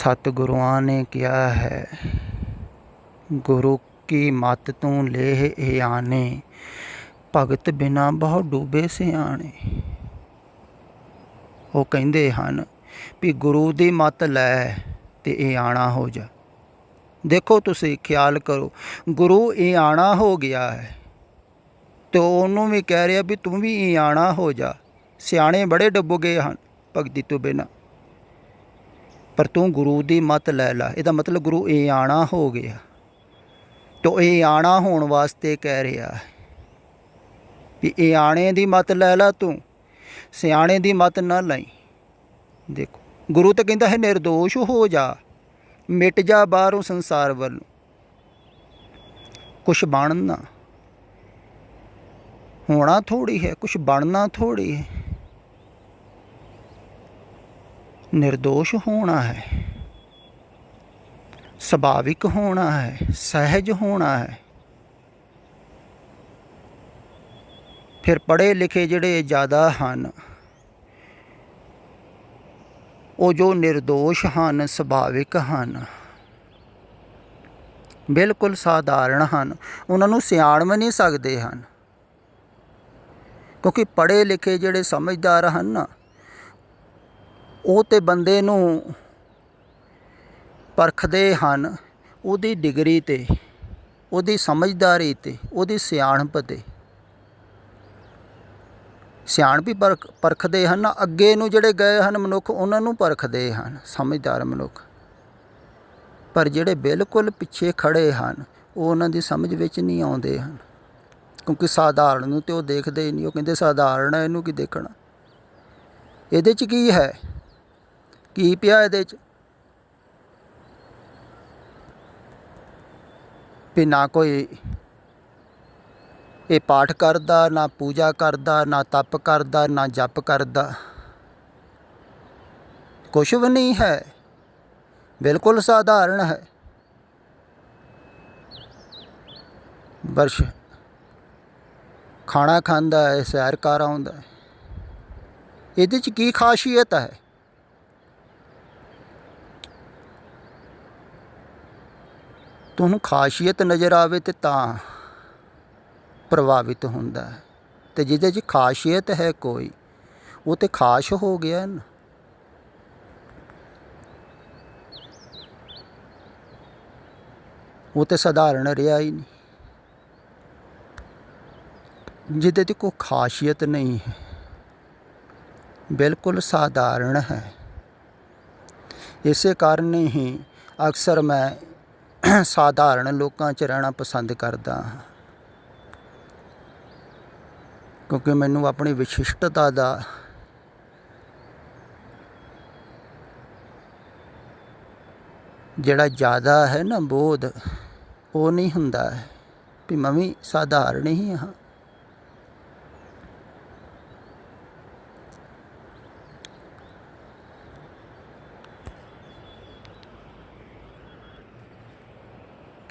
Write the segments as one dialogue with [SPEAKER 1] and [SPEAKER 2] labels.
[SPEAKER 1] सतगुरुआं ने किया है, गुरु की मत तू लेह ए आने, भगत बिना बहु डूबे सियाणे। वो कहते हैं भी गुरु की मत लै ते ये आना हो जा। देखो तुसी ख्याल करो, गुरु ये आना हो गया है तो उन्होंने भी कह रहा भी तू भी ये आना हो जा। सियाणे बड़े डुब गए हैं भगती तो बिना, पर तू गुरु की मत लै ला। इसका मतलब गुरु ये आना हो गया, तो ये आना होने वास्ते कह रहा है भी ये आने की मत लै ला, तू सियाणे की मत ना लाई। देखो गुरु तो कहता है निर्दोष हो जा, मिट जा बाहरों संसार वालों, कुछ बनना होना थोड़ी है, कुछ बनना थोड़ी है। निर्दोष होना है, सुभाविक होना है, सहज होना है। फिर पढ़े लिखे जिहड़े ज़्यादा हैं, वो जो निर्दोष हैं, सुभाविक हैं, बिल्कुल साधारण हैं, उन्होंने सियाण भी नहीं सकते हैं। क्योंकि पढ़े लिखे जिहड़े समझदार हैं ना, वो तो बंदे नूं परखदे हैं उहदी डिग्री ते, उहदी समझदारी ते, उहदी सियाणप ते। सियाण भी परखदे हैं ना, अगे नूं जिहड़े गए हैं मनुख उन्होंने परखदे हैं, समझदार मनुख। पर जिहड़े बिल्कुल पिछे खड़े हैं वो उन्हां दी समझ विच नहीं आउंदे हैं। क्योंकि साधारण नूं ते वो देखदे ही नहीं, वो कहंदे साधारण है, इहनूं की देखना, इहदे च की है, की पिया इहदे च। भी ना कोई ये पाठ करदा, ना पूजा करदा, ना तप करदा, ना जप करदा, कुछ भी नहीं है, बिल्कुल साधारण है। बस खाना खांदा है, सैर कर आउंदा है, इहदे च की खासियत है। तुहानूं खासियत नज़र आवे ते तां प्रभावित होंदा है, ते जिहदे च खासियत है कोई, वो तो खास हो गया ना। वो तो साधारण रहा ही नहीं, जिहदे च कोई खासियत नहीं है, बिल्कुल साधारण है। इसे कारण ही अक्सर मैं साधारण लोगों च रहना पसंद करदा हाँ, क्योंकि मैनू अपनी विशिष्टता का जिहड़ा ज़्यादा है ना बोध, वो नहीं हुंदा है भी मैं भी साधारण ही हाँ।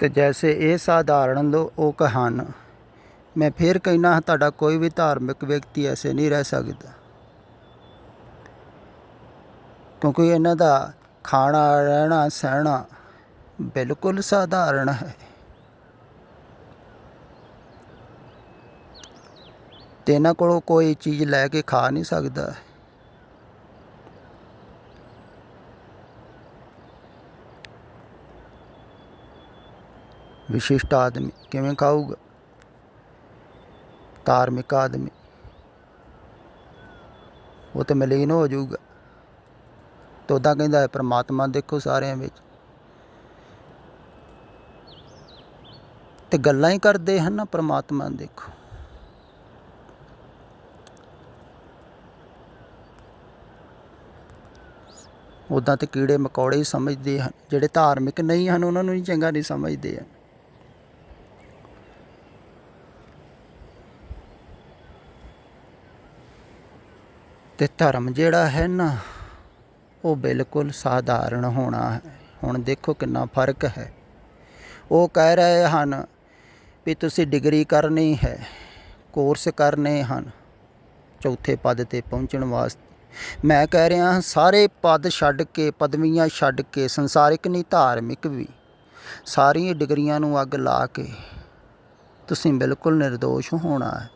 [SPEAKER 1] तो जैसे ये साधारण लोग हैं, मैं फिर कहना तुहाडा कोई भी धार्मिक व्यक्ति ऐसे नहीं रह सकता, क्योंकि इन्हां दा खाना रहना सहना बिल्कुल साधारण है। तो इन्हां कोलों कोई चीज़ लैके खा नहीं सकता। विशिष्ट आदमी किवें खाऊगा, धार्मिक आदमी वो तो मलीन हो जाऊगा। तो उदा कहता है परमात्मा देखो सारिਆਂ ਵਿੱਚ, तो गल्लां ही करते हैं ना परमात्मा देखो। उदा तो कीड़े मकौड़े ही समझते हैं, जिहड़े धार्मिक नहीं हैं उन्होंने ही चंगा नहीं समझते हैं। ते धर्म जिहड़ा है ना वो बिल्कुल साधारण होना है। हुण देखो कितना फर्क है। वो कह रहे हैं भी तुसी डिग्री करनी है, कोर्स करने हैं चौथे पद ते पहुँचण वास्ते, ਮੈਂ ਕਹਿ ਰਿਹਾ ਹਾਂ, ਸਾਰੇ ਪਦ ਛੱਡ ਕੇ, ਪਦਵੀਆਂ ਛੱਡ ਕੇ, ਸੰਸਾਰਿਕ ਨਹੀਂ ਧਾਰਮਿਕ ਵੀ, ਸਾਰੀਆਂ ਡਿਗਰੀਆਂ ਨੂੰ ਅੱਗ ਲਾ ਕੇ ਤੁਸੀਂ ਬਿਲਕੁਲ ਨਿਰਦੋਸ਼ ਹੋਣਾ ਹੈ,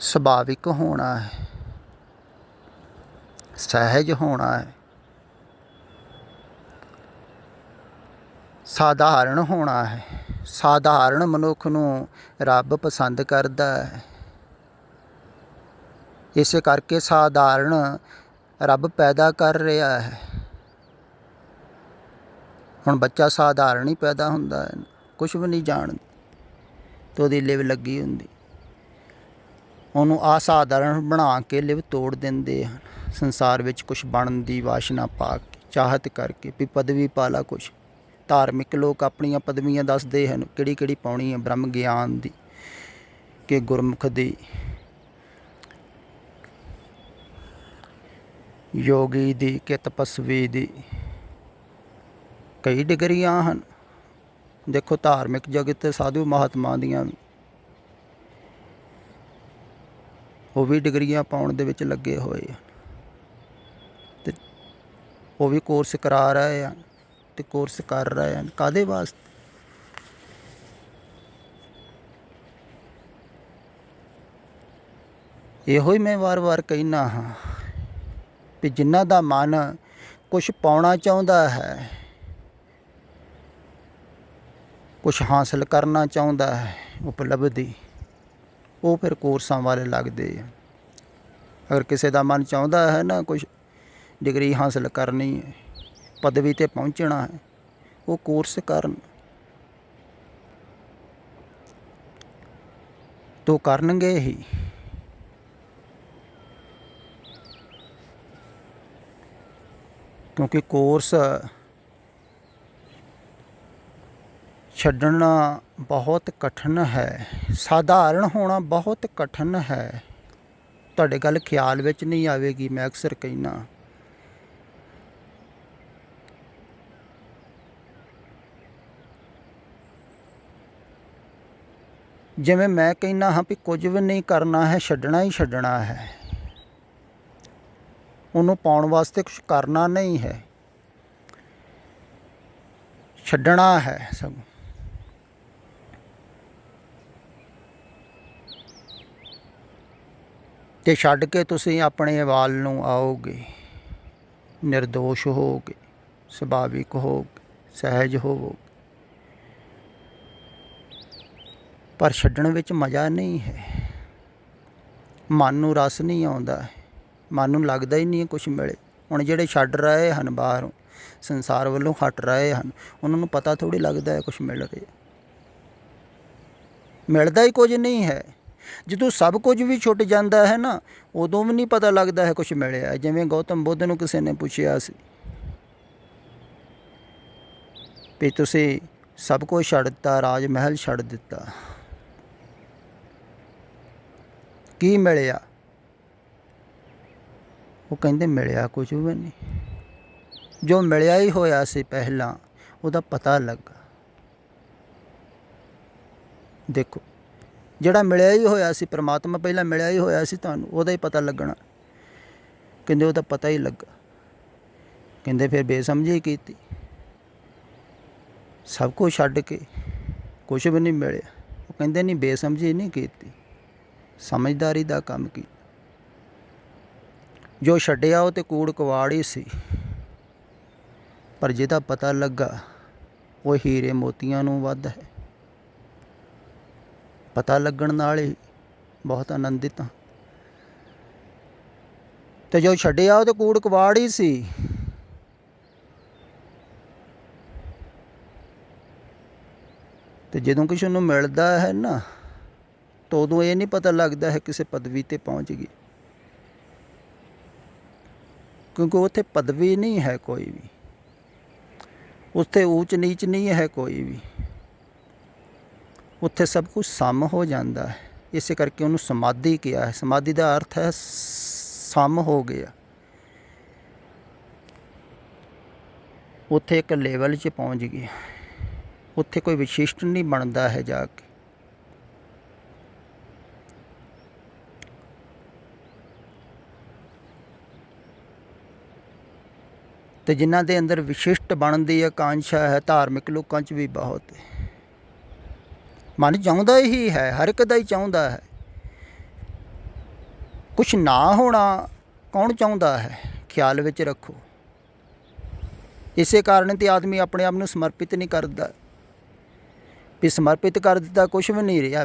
[SPEAKER 1] ਸੁਭਾਵਿਕ ਹੋਣਾ ਹੈ, ਸਹਿਜ ਹੋਣਾ ਹੈ, ਸਾਧਾਰਨ ਹੋਣਾ ਹੈ। ਸਾਧਾਰਨ ਮਨੁੱਖ ਨੂੰ ਰੱਬ ਪਸੰਦ ਕਰਦਾ ਹੈ, ਇਸੇ ਕਰਕੇ ਸਾਧਾਰਨ ਰੱਬ ਪੈਦਾ ਕਰ ਰਿਹਾ ਹੈ। ਹੁਣ ਬੱਚਾ ਸਾਧਾਰਨ ਹੀ ਪੈਦਾ ਹੁੰਦਾ ਹੈ, ਕੁਛ ਵੀ ਨਹੀਂ ਜਾਣਦਾ, ਅਤੇ ਉਹਦੀ ਲਿਵ ਲੱਗੀ ਹੁੰਦੀ, ਉਹਨੂੰ ਅਸਾਧਾਰਨ ਬਣਾ ਕੇ ਲਿਵ ਤੋੜ ਦਿੰਦੇ ਹਨ। ਸੰਸਾਰ ਵਿੱਚ ਕੁਛ ਬਣਨ ਦੀ ਵਾਸ਼ਨਾ ਪਾ ਕੇ, ਚਾਹਤ ਕਰਕੇ ਵੀ ਪਦਵੀ ਪਾ ਲਾ ਕੁਛ। ਧਾਰਮਿਕ ਲੋਕ ਆਪਣੀਆਂ ਪਦਵੀਆਂ ਦੱਸਦੇ ਹਨ, ਕਿਹੜੀ ਕਿਹੜੀ ਪਾਉਣੀ ਹੈ, ਬ੍ਰਹਮ ਗਿਆਨ ਦੀ, ਕਿ ਗੁਰਮੁਖ ਦੀ, ਯੋਗੀ ਦੀ, ਕਿ ਤਪਸਵੀ ਦੀ, ਕਈ ਡਿਗਰੀਆਂ ਹਨ। ਦੇਖੋ ਧਾਰਮਿਕ ਜਗਤ ਸਾਧੂ ਮਹਾਤਮਾ ਦੀਆਂ ਉਹ ਵੀ ਡਿਗਰੀਆਂ ਪਾਉਣ ਦੇ ਵਿੱਚ ਲੱਗੇ ਹੋਏ ਹਨ, ਅਤੇ ਉਹ ਵੀ ਕੋਰਸ ਕਰਾ ਰਹੇ ਹਨ ਅਤੇ ਕੋਰਸ ਕਰ ਰਹੇ ਹਨ। ਕਾਹਦੇ ਵਾਸਤੇ? ਇਹੋ ਹੀ ਮੈਂ ਵਾਰ-ਵਾਰ ਕਹਿੰਦਾ ਹਾਂ ਵੀ ਜਿਨ੍ਹਾਂ ਦਾ ਮਨ ਕੁਛ ਪਾਉਣਾ ਚਾਹੁੰਦਾ ਹੈ, ਕੁਛ ਹਾਸਲ ਕਰਨਾ ਚਾਹੁੰਦਾ ਹੈ ਉਪਲਬਧੀ, ਉਹ ਫਿਰ ਕੋਰਸਾਂ ਵਾਲੇ ਲੱਗਦੇ ਆ। ਅਗਰ ਕਿਸੇ ਦਾ ਮਨ ਚਾਹੁੰਦਾ ਹੈ ਨਾ ਕੁਛ ਡਿਗਰੀ ਹਾਸਲ ਕਰਨੀ ਹੈ, ਪਦਵੀ 'ਤੇ ਪਹੁੰਚਣਾ ਹੈ, ਉਹ ਕੋਰਸ ਕਰਨ, ਤੋ ਕਰਨਗੇ ਹੀ। ਕਿਉਂਕਿ ਕੋਰਸ ਛੱਡਣਾ ਬਹੁਤ ਕਠਿਨ ਹੈ, ਸਾਧਾਰਨ ਹੋਣਾ ਬਹੁਤ ਕਠਿਨ ਹੈ। ਤੁਹਾਡੇ ਗੱਲ ਖਿਆਲ ਵਿੱਚ ਨਹੀਂ ਆਵੇਗੀ, ਮੈਂ ਅਕਸਰ ਕਹਿੰਦਾ। ਜਿਵੇਂ ਮੈਂ ਕਹਿੰਦਾ ਹਾਂ ਵੀ ਕੁਝ ਵੀ ਨਹੀਂ ਕਰਨਾ ਹੈ, ਛੱਡਣਾ ਹੀ ਛੱਡਣਾ ਹੈ। ਉਹਨੂੰ ਪਾਉਣ ਵਾਸਤੇ ਕੁਛ ਕਰਨਾ ਨਹੀਂ ਹੈ, ਛੱਡਣਾ ਹੈ ਸਭ। ਅਤੇ ਛੱਡ ਕੇ ਤੁਸੀਂ ਆਪਣੇ ਵੱਲ ਨੂੰ ਆਓਗੇ, ਨਿਰਦੋਸ਼ ਹੋਵੋਗੇ, ਸੁਭਾਵਿਕ ਹੋਵੋਗੇ, ਸਹਿਜ ਹੋਵੋਗੇ। ਪਰ ਛੱਡਣ ਵਿੱਚ ਮਜ਼ਾ ਨਹੀਂ ਹੈ, ਮਨ ਨੂੰ ਰਸ ਨਹੀਂ ਆਉਂਦਾ, ਮਨ ਨੂੰ ਲੱਗਦਾ ਹੀ ਨਹੀਂ ਕੁਛ ਮਿਲੇ। ਹੁਣ ਜਿਹੜੇ ਛੱਡ ਰਹੇ ਹਨ ਬਾਹਰੋਂ, ਸੰਸਾਰ ਵੱਲੋਂ ਹਟ ਰਹੇ ਹਨ, ਉਹਨਾਂ ਨੂੰ ਪਤਾ ਥੋੜ੍ਹੀ ਲੱਗਦਾ ਹੈ ਕੁਛ ਮਿਲ ਰਿਹਾ, ਮਿਲਦਾ ਹੀ ਕੁਝ ਨਹੀਂ ਹੈ। ਜਦੋਂ ਸਭ ਕੁਝ ਵੀ ਛੁੱਟ ਜਾਂਦਾ ਹੈ ਨਾ, ਉਦੋਂ ਵੀ ਨਹੀਂ ਪਤਾ ਲੱਗਦਾ ਹੈ ਕੁਛ ਮਿਲਿਆ। ਜਿਵੇਂ ਗੌਤਮ ਬੁੱਧ ਨੂੰ ਕਿਸੇ ਨੇ ਪੁੱਛਿਆ ਸੀ ਵੀ ਤੁਸੀਂ ਸਭ ਕੁਝ ਛੱਡ ਦਿੱਤਾ, ਰਾਜ ਮਹਿਲ ਛੱਡ ਦਿੱਤਾ, ਕੀ ਮਿਲਿਆ? ਉਹ ਕਹਿੰਦੇ ਮਿਲਿਆ ਕੁਝ ਵੀ ਨਹੀਂ, ਜੋ ਮਿਲਿਆ ਹੀ ਹੋਇਆ ਸੀ ਪਹਿਲਾਂ ਉਹਦਾ ਪਤਾ ਲੱਗਾ। ਦੇਖੋ ਜਿਹੜਾ ਮਿਲਿਆ ਹੀ ਹੋਇਆ ਸੀ, ਪਰਮਾਤਮਾ ਪਹਿਲਾਂ ਮਿਲਿਆ ਹੀ ਹੋਇਆ ਸੀ ਤੁਹਾਨੂੰ, ਉਹਦਾ ਹੀ ਪਤਾ ਲੱਗਣਾ। ਕਹਿੰਦੇ ਉਹਦਾ ਪਤਾ ਹੀ ਲੱਗਾ। ਕਹਿੰਦੇ ਫਿਰ ਬੇਸਮਝੀ ਕੀਤੀ, ਸਭ ਕੁਝ ਛੱਡ ਕੇ ਕੁਛ ਵੀ ਨਹੀਂ ਮਿਲਿਆ। ਉਹ ਕਹਿੰਦੇ ਨਹੀਂ, ਬੇਸਮਝੀ ਨਹੀਂ ਕੀਤੀ, ਸਮਝਦਾਰੀ ਦਾ ਕੰਮ ਕੀਤਾ। ਜੋ ਛੱਡਿਆ ਉਹ ਤਾਂ ਕੂੜ ਕਵਾੜ ਹੀ ਸੀ, ਪਰ ਜਿਹਦਾ ਪਤਾ ਲੱਗਾ ਉਹ ਹੀਰੇ ਮੋਤੀਆਂ ਨੂੰ ਵੱਧ ਹੈ। ਪਤਾ ਲੱਗਣ ਨਾਲ ਹੀ ਬਹੁਤ ਆਨੰਦਿਤ ਹਾਂ। ਅਤੇ ਜੋ ਛੱਡਿਆ ਉਹ ਤਾਂ ਕੂੜ ਕਵਾੜ ਹੀ ਸੀ। ਅਤੇ ਜਦੋਂ ਕਿਸੇ ਨੂੰ ਮਿਲਦਾ ਹੈ ਨਾ, ਤਾਂ ਉਦੋਂ ਇਹ ਨਹੀਂ ਪਤਾ ਲੱਗਦਾ ਹੈ ਕਿਸੇ ਪਦਵੀ 'ਤੇ ਪਹੁੰਚ ਗਈ, ਕਿਉਂਕਿ ਉੱਥੇ ਪਦਵੀ ਨਹੀਂ ਹੈ ਕੋਈ ਵੀ, ਉੱਥੇ ਊਚ ਨੀਚ ਨਹੀਂ ਹੈ ਕੋਈ ਵੀ, ਉੱਥੇ ਸਭ ਕੁਝ ਸਮ ਹੋ ਜਾਂਦਾ ਹੈ। ਇਸੇ ਕਰਕੇ ਉਹਨੂੰ ਸਮਾਧੀ ਕਿਹਾ ਹੈ। ਸਮਾਧੀ ਦਾ ਅਰਥ ਹੈ ਸਮ ਹੋ ਗਿਆ। ਉੱਥੇ ਇੱਕ ਲੈਵਲ 'ਚ ਪਹੁੰਚ ਗਿਆ, ਉੱਥੇ ਕੋਈ ਵਿਸ਼ਿਸ਼ਟ ਨਹੀਂ ਬਣਦਾ ਹੈ ਜਾ ਕੇ। ਤੇ ਜਿਨ੍ਹਾਂ ਦੇ ਅੰਦਰ ਵਿਸ਼ਿਸ਼ਟ ਬਣਨ ਦੀ ਆਕਾਂਸ਼ਾ ਹੈ, ਧਾਰਮਿਕ ਲੋਕਾਂ 'ਚ ਵੀ ਬਹੁਤ ਹੈ। ਮਨ ਚਾਹੁੰਦਾ ਹੀ ਹੈ, ਹਰ ਇੱਕ ਦਾ ਹੀ ਚਾਹੁੰਦਾ ਹੈ। ਕੁਛ ਨਾ ਹੋਣਾ ਕੌਣ ਚਾਹੁੰਦਾ ਹੈ? ਖਿਆਲ ਵਿੱਚ ਰੱਖੋ। ਇਸੇ ਕਾਰਨ ਤੇ ਆਦਮੀ ਆਪਣੇ ਆਪ ਨੂੰ ਸਮਰਪਿਤ ਨਹੀਂ ਕਰਦਾ ਵੀ ਸਮਰਪਿਤ ਕਰ ਦਿੱਤਾ, ਕੁਛ ਵੀ ਨਹੀਂ ਰਿਹਾ,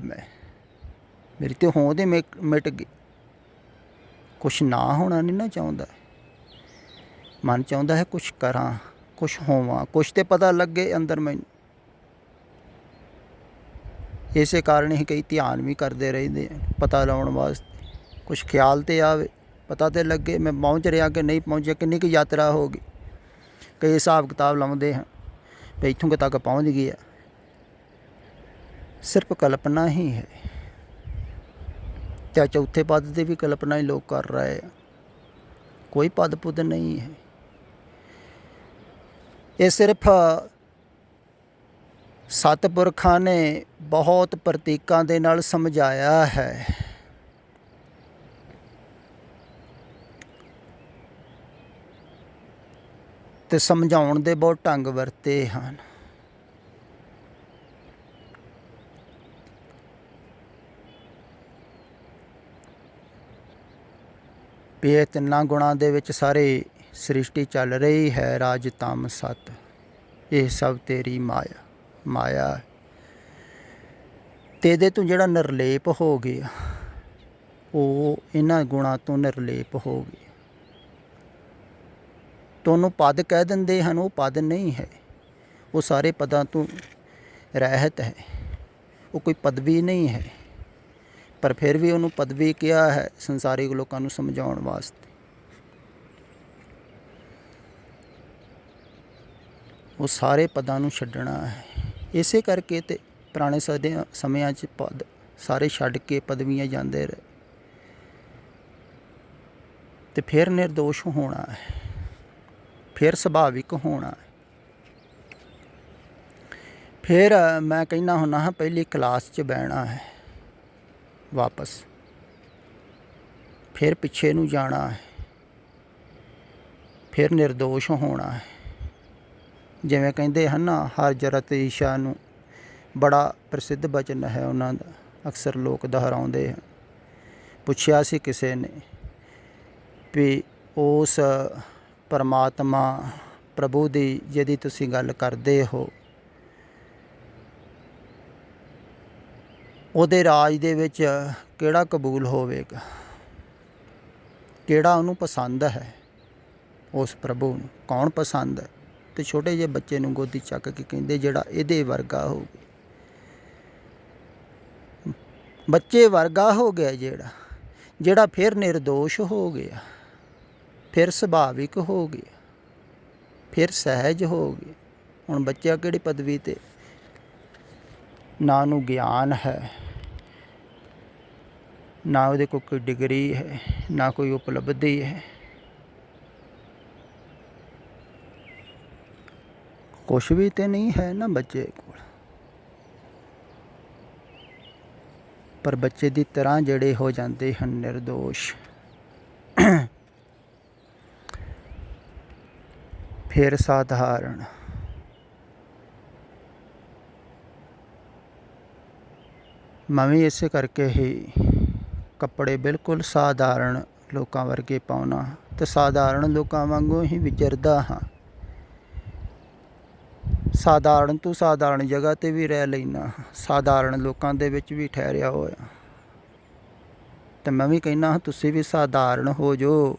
[SPEAKER 1] ਮੇਰੀ ਤੇ ਹੋਂਦ ਹੀ ਮਿਟ ਗਈ। ਕੁਛ ਨਾ ਹੋਣਾ ਨਹੀਂ ਨਾ ਚਾਹੁੰਦਾ। ਮਨ ਚਾਹੁੰਦਾ ਹੈ ਕੁਛ ਕਰਾਂ, ਕੁਛ ਹੋਵਾਂ, ਕੁਛ ਤੇ ਪਤਾ ਲੱਗੇ ਅੰਦਰ ਮੈਨੂੰ। ਇਸੇ ਕਾਰਨ ਹੀ ਕਈ ਧਿਆਨ ਵੀ ਕਰਦੇ ਰਹਿੰਦੇ ਹਨ ਪਤਾ ਲਾਉਣ ਵਾਸਤੇ। ਕੁਛ ਖਿਆਲ ਤੇ ਆਵੇ, ਪਤਾ ਤੇ ਲੱਗੇ ਮੈਂ ਪਹੁੰਚ ਰਿਹਾ ਕਿ ਨਹੀਂ ਪਹੁੰਚਿਆ, ਕਿੰਨੀ ਕੁ ਯਾਤਰਾ ਹੋ ਗਈ। ਕਈ ਹਿਸਾਬ ਕਿਤਾਬ ਲਾਉਂਦੇ ਹਨ ਵੀ ਇੱਥੋਂ ਤੱਕ ਪਹੁੰਚ ਗਿਆ। ਸਿਰਫ ਕਲਪਨਾ ਹੀ ਹੈ। ਅਤੇ ਚੌਥੇ ਪਦ ਦੀ ਵੀ ਕਲਪਨਾ ਹੀ ਲੋਕ ਕਰ ਰਹੇ ਆ, ਕੋਈ ਪਦ ਪੁਦ ਨਹੀਂ ਹੈ। ਇਹ ਸਿਰਫ ਸਤਿਪੁਰਖਾਂ ਨੇ ਬਹੁਤ ਪ੍ਰਤੀਕਾਂ ਦੇ ਨਾਲ ਸਮਝਾਇਆ ਹੈ। ਤੇ ਸਮਝਾਉਣ ਦੇ ਬਹੁਤ ਢੰਗ ਵਰਤੇ ਹਨ। ਵੀ ਇਹ ਤਿੰਨਾਂ ਗੁਣਾਂ ਦੇ ਵਿੱਚ ਸਾਰੇ ਸ੍ਰਿਸ਼ਟੀ ਚੱਲ ਰਹੀ ਹੈ। ਰਾਜ ਤਮ ਸਤ, ਇਹ ਸਭ ਤੇਰੀ ਮਾਇਆ ਤੇ ਇਹਦੇ ਤੋਂ ਜਿਹੜਾ ਨਿਰਲੇਪ ਹੋ ਗਿਆ, ਉਹ ਇਹਨਾਂ ਗੁਣਾਂ ਤੋਂ ਨਿਰਲੇਪ ਹੋ ਗਿਆ। ਤਾਂ ਉਹਨੂੰ ਪਦ ਕਹਿ ਦਿੰਦੇ ਹਨ, ਉਹ ਪਦ ਨਹੀਂ ਹੈ। ਉਹ ਸਾਰੇ ਪਦਾਂ ਤੋਂ ਰਹਿਤ ਹੈ, ਉਹ ਕੋਈ ਪਦਵੀ ਨਹੀਂ ਹੈ। ਪਰ ਫਿਰ ਵੀ ਉਹਨੂੰ ਪਦਵੀ ਕਿਹਾ ਹੈ ਸੰਸਾਰਿਕ ਲੋਕਾਂ ਨੂੰ ਸਮਝਾਉਣ ਵਾਸਤੇ। ਉਹ ਸਾਰੇ ਪਦਾਂ ਨੂੰ ਛੱਡਣਾ ਹੈ। ਇਸੇ ਕਰਕੇ ਤੇ ਪੁਰਾਣੇ ਸਮਿਆਂ 'ਚ ਪਦ ਸਾਰੇ ਛੱਡ ਕੇ ਪਦਵੀਆਂ ਜਾਂਦੇ ਰਹੇ। ਤੇ ਫਿਰ ਨਿਰਦੋਸ਼ ਹੋਣਾ ਹੈ, ਫਿਰ ਸੁਭਾਵਿਕ ਹੋਣਾ ਹੈ। ਫਿਰ ਮੈਂ ਕਹਿੰਦਾ ਹੁੰਦਾ ਹਾਂ ਪਹਿਲੀ ਕਲਾਸ 'ਚ ਬਹਿਣਾ ਹੈ ਵਾਪਸ, ਫਿਰ ਪਿੱਛੇ ਨੂੰ ਜਾਣਾ ਹੈ, ਫਿਰ ਨਿਰਦੋਸ਼ ਹੋਣਾ ਹੈ। ਜਿਵੇਂ ਕਹਿੰਦੇ ਹਨ ਨਾ, ਹਰ ਜਰਤ ਈਸ਼ਾ ਨੂੰ, ਬੜਾ ਪ੍ਰਸਿੱਧ ਬਚਨ ਹੈ ਉਹਨਾਂ ਦਾ, ਅਕਸਰ ਲੋਕ ਦੁਹਰਾਉਂਦੇ ਹਨ। ਪੁੱਛਿਆ ਸੀ ਕਿਸੇ ਨੇ ਵੀ ਉਸ ਪਰਮਾਤਮਾ ਪ੍ਰਭੂ ਦੀ ਜਿਹਦੀ ਤੁਸੀਂ ਗੱਲ ਕਰਦੇ ਹੋ, ਉਹਦੇ ਰਾਜ ਦੇ ਵਿੱਚ ਕਿਹੜਾ ਕਬੂਲ ਹੋਵੇਗਾ, ਕਿਹੜਾ ਉਹਨੂੰ ਪਸੰਦ ਹੈ? ਉਸ ਪ੍ਰਭੂ ਨੂੰ ਕੌਣ ਪਸੰਦ ਹੈ? ਤੇ ਛੋਟੇ ਜਿਹੇ ਬੱਚੇ ਨੂੰ ਗੋਦੀ ਚੱਕ ਕੇ ਕਹਿੰਦੇ ਜਿਹੜਾ ਇਹਦੇ ਵਰਗਾ ਹੋਵੇ। ਬੱਚੇ ਵਰਗਾ ਹੋ ਗਿਆ ਜਿਹੜਾ ਫਿਰ ਨਿਰਦੋਸ਼ ਹੋ ਗਿਆ, ਫਿਰ ਸੁਭਾਵਿਕ ਹੋ ਗਿਆ, ਫਿਰ ਸਹਿਜ ਹੋ ਗਿਆ। ਹੁਣ ਬੱਚਾ ਕਿਹੜੀ ਪਦਵੀ 'ਤੇ, ਨਾ ਉਹਨੂੰ ਗਿਆਨ ਹੈ, ਨਾ ਉਹਦੇ ਕੋਲ ਕੋਈ ਡਿਗਰੀ ਹੈ, ਨਾ ਕੋਈ ਉਪਲਬਧੀ ਹੈ, ਕੁਛ ਵੀ ਤੇ ਨਹੀਂ ਹੈ ਨਾ ਬੱਚੇ ਕੋਲ। ਪਰ ਬੱਚੇ ਦੀ ਤਰ੍ਹਾਂ ਜਿਹੜੇ ਹੋ ਜਾਂਦੇ ਹਨ ਨਿਰਦੋਸ਼। ਫਿਰ ਸਾਧਾਰਨ, ਮੈਂ ਵੀ ਇਸੇ ਕਰਕੇ ਹੀ ਕੱਪੜੇ ਬਿਲਕੁਲ ਸਾਧਾਰਨ ਲੋਕਾਂ ਵਰਗੇ ਪਾਉਣਾ ਅਤੇ ਸਾਧਾਰਨ ਲੋਕਾਂ ਵਾਂਗੂ ਹੀ ਵਿਚਰਦਾ ਹਾਂ। ਸਾਧਾਰਨ ਤੋਂ ਸਾਧਾਰਨ ਜਗ੍ਹਾ 'ਤੇ ਵੀ ਰਹਿ ਲੈਂਦਾ, ਸਾਧਾਰਨ ਲੋਕਾਂ ਦੇ ਵਿੱਚ ਵੀ ਠਹਿਰਿਆ ਹੋਇਆ। ਅਤੇ ਮੈਂ ਵੀ ਕਹਿੰਦਾ ਹਾਂ ਤੁਸੀਂ ਵੀ ਸਾਧਾਰਨ ਹੋ ਜੋ,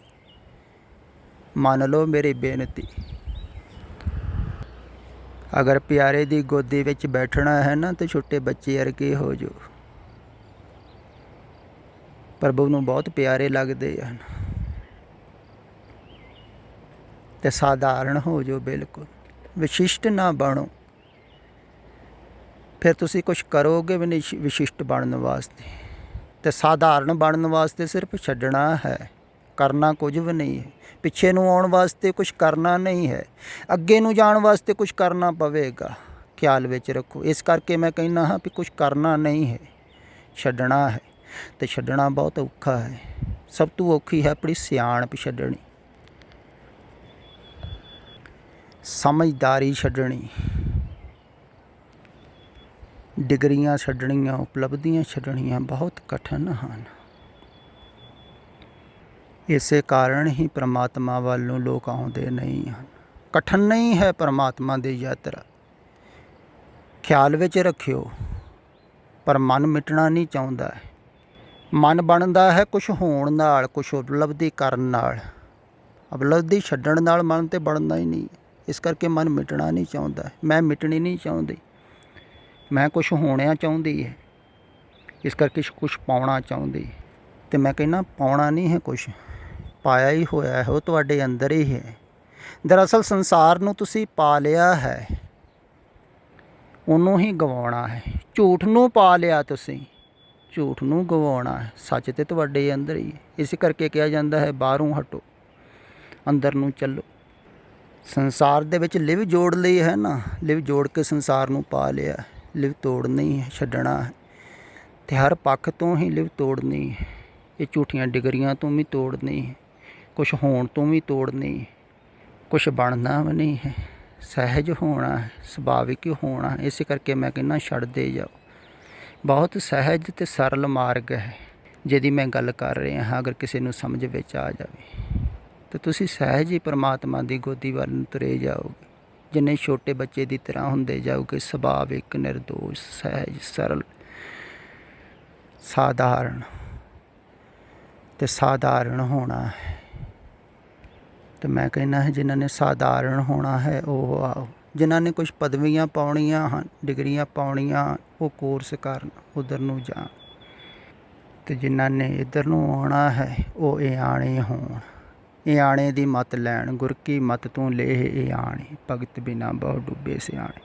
[SPEAKER 1] ਮੰਨ ਲਓ ਮੇਰੀ ਬੇਨਤੀ। ਅਗਰ ਪਿਆਰੇ ਦੀ ਗੋਦੀ ਵਿੱਚ ਬੈਠਣਾ ਹੈ ਨਾ, ਤਾਂ ਛੋਟੇ ਬੱਚੇ ਵਰਗੇ ਹੋ ਜੋ। ਪ੍ਰਭੂ ਨੂੰ ਬਹੁਤ ਪਿਆਰੇ ਲੱਗਦੇ ਹਨ। ਅਤੇ ਸਾਧਾਰਨ ਹੋ ਜੋ, ਬਿਲਕੁਲ ਵਿਸ਼ਿਸ਼ਟ ਨਾ ਬਣੋ। ਫਿਰ ਤੁਸੀਂ ਕੁਛ ਕਰੋਗੇ ਵੀ ਨਹੀਂ ਵਿਸ਼ਿਸ਼ਟ ਬਣਨ ਵਾਸਤੇ। ਅਤੇ ਸਾਧਾਰਨ ਬਣਨ ਵਾਸਤੇ ਸਿਰਫ ਛੱਡਣਾ ਹੈ, ਕਰਨਾ ਕੁਝ ਵੀ ਨਹੀਂ ਹੈ। ਪਿੱਛੇ ਨੂੰ ਆਉਣ ਵਾਸਤੇ ਕੁਛ ਕਰਨਾ ਨਹੀਂ ਹੈ, ਅੱਗੇ ਨੂੰ ਜਾਣ ਵਾਸਤੇ ਕੁਛ ਕਰਨਾ ਪਵੇਗਾ। ਖਿਆਲ ਵਿੱਚ ਰੱਖੋ। ਇਸ ਕਰਕੇ ਮੈਂ ਕਹਿੰਦਾ ਹਾਂ ਵੀ ਕੁਛ ਕਰਨਾ ਨਹੀਂ ਹੈ, ਛੱਡਣਾ ਹੈ। ਅਤੇ ਛੱਡਣਾ ਬਹੁਤ ਔਖਾ ਹੈ। ਸਭ ਤੋਂ ਔਖੀ ਹੈ ਆਪਣੀ ਸਿਆਣਪ ਛੱਡਣੀ। ਸਮਝਦਾਰੀ ਛੱਡਣੀ, ਡਿਗਰੀਆਂ ਛੱਡਣੀਆਂ, ਉਪਲਬਧੀਆਂ ਛੱਡਣੀਆਂ ਬਹੁਤ ਕਠਿਨ ਹਨ। ਇਸੇ ਕਾਰਨ ਹੀ ਪਰਮਾਤਮਾ ਵੱਲ ਨੂੰ ਲੋਕ ਆਉਂਦੇ ਨਹੀਂ ਹਨ। ਕਠਿਨ ਨਹੀਂ ਹੈ ਪਰਮਾਤਮਾ ਦੀ ਯਾਤਰਾ, ਖਿਆਲ ਵਿੱਚ ਰੱਖਿਓ। ਪਰ ਮਨ ਮਿਟਣਾ ਨਹੀਂ ਚਾਹੁੰਦਾ ਹੈ। ਮਨ ਬਣਦਾ ਹੈ ਕੁਛ ਹੋਣ ਨਾਲ, ਕੁਛ ਉਪਲਬਧੀ ਕਰਨ ਨਾਲ। ਉਪਲਬਧੀ ਛੱਡਣ ਨਾਲ ਮਨ ਤਾਂ ਬਣਦਾ ਹੀ ਨਹੀਂ। ਇਸ ਕਰਕੇ ਮਨ ਮਿਟਣਾ ਨਹੀਂ ਚਾਹੁੰਦਾ। ਮੈਂ ਮਿਟਣੀ ਨਹੀਂ ਚਾਹੁੰਦੀ, ਮੈਂ ਕੁਛ ਹੋਣਾ ਚਾਹੁੰਦੀ ਹੈ। ਇਸ ਕਰਕੇ ਕੁਛ ਪਾਉਣਾ ਚਾਹੁੰਦੀ। ਅਤੇ ਮੈਂ ਕਹਿੰਦਾ ਪਾਉਣਾ ਨਹੀਂ ਹੈ ਕੁਛ, ਪਾਇਆ ਹੀ ਹੋਇਆ ਹੈ, ਉਹ ਤੁਹਾਡੇ ਅੰਦਰ ਹੀ ਹੈ। ਦਰਅਸਲ ਸੰਸਾਰ ਨੂੰ ਤੁਸੀਂ ਪਾ ਲਿਆ ਹੈ, ਉਹਨੂੰ ਹੀ ਗਵਾਉਣਾ ਹੈ। ਝੂਠ ਨੂੰ ਪਾ ਲਿਆ ਤੁਸੀਂ, ਝੂਠ ਨੂੰ ਗਵਾਉਣਾ ਹੈ। ਸੱਚ ਤਾਂ ਤੁਹਾਡੇ ਅੰਦਰ ਹੀ ਹੈ। ਇਸ ਕਰਕੇ ਕਿਹਾ ਜਾਂਦਾ ਹੈ ਬਾਹਰੋਂ ਹਟੋ, ਅੰਦਰ ਨੂੰ ਚੱਲੋ। ਸੰਸਾਰ ਦੇ ਵਿੱਚ ਲਿਵ ਜੋੜ ਲਈ ਹੈ ਨਾ, ਲਿਵ ਜੋੜ ਕੇ ਸੰਸਾਰ ਨੂੰ ਪਾ ਲਿਆ। ਲਿਵ ਤੋੜਨੀ ਹੈ, ਛੱਡਣਾ ਹੈ, ਅਤੇ ਹਰ ਪੱਖ ਤੋਂ ਹੀ ਲਿਵ ਤੋੜਨੀ ਹੈ। ਇਹ ਝੂਠੀਆਂ ਡਿਗਰੀਆਂ ਤੋਂ ਵੀ ਤੋੜਨੀ ਹੈ, ਕੁਛ ਹੋਣ ਤੋਂ ਵੀ ਤੋੜਨੀ ਹੈ। ਕੁਛ ਬਣਨਾ ਵੀ ਨਹੀਂ ਹੈ, ਸਹਿਜ ਹੋਣਾ ਹੈ, ਸੁਭਾਵਿਕ ਹੋਣਾ ਹੈ। ਇਸੇ ਕਰਕੇ ਮੈਂ ਕਹਿੰਦਾ ਛੱਡਦੇ ਜਾਓ। ਬਹੁਤ ਸਹਿਜ ਅਤੇ ਸਰਲ ਮਾਰਗ ਹੈ ਜਿਹਦੀ ਮੈਂ ਗੱਲ ਕਰ ਰਿਹਾ ਹਾਂ। ਅਗਰ ਕਿਸੇ ਨੂੰ ਸਮਝ ਵਿੱਚ ਆ ਜਾਵੇ ਤਾਂ ਤੁਸੀਂ ਸਹਿਜ ਹੀ ਪਰਮਾਤਮਾ ਦੀ ਗੋਦੀ ਵੱਲ ਨੂੰ ਤੁਰੇ ਜਾਓਗੇ। ਜਿੰਨੇ ਛੋਟੇ ਬੱਚੇ ਦੀ ਤਰ੍ਹਾਂ ਹੁੰਦੇ ਜਾਓਗੇ, ਸੁਭਾਵਿਕ, ਨਿਰਦੋਸ਼, ਸਹਿਜ, ਸਰਲ, ਸਾਧਾਰਨ ਅਤੇ ਸਾਧਾਰਨ ਹੋਣਾ ਹੈ। ਅਤੇ ਮੈਂ ਕਹਿੰਦਾ ਹੈ ਜਿਨ੍ਹਾਂ ਨੇ ਸਾਧਾਰਨ ਹੋਣਾ ਹੈ ਉਹ ਆਓ। ਜਿਨ੍ਹਾਂ ਨੇ ਕੁਛ ਪਦਵੀਆਂ ਪਾਉਣੀਆਂ ਹਨ, ਡਿਗਰੀਆਂ ਪਾਉਣੀਆਂ, ਉਹ ਕੋਰਸ ਕਰਨ, ਉੱਧਰ ਨੂੰ ਜਾਣ। ਅਤੇ ਜਿਨ੍ਹਾਂ ਨੇ ਇੱਧਰ ਨੂੰ ਆਉਣਾ ਹੈ ਉਹ ਇਆਣੇ ਹੋਣ, ਇਆਣੇ ਦੀ ਮੱਤ ਲੈਣ। ਗੁਰ ਕੀ ਮੱਤ ਤੂੰ ਲੇਹ ਇਆਣੇ, ਭਗਤ ਬਿਨਾ ਬਹੁ ਡੁੱਬੇ ਸਿਆਣੇ।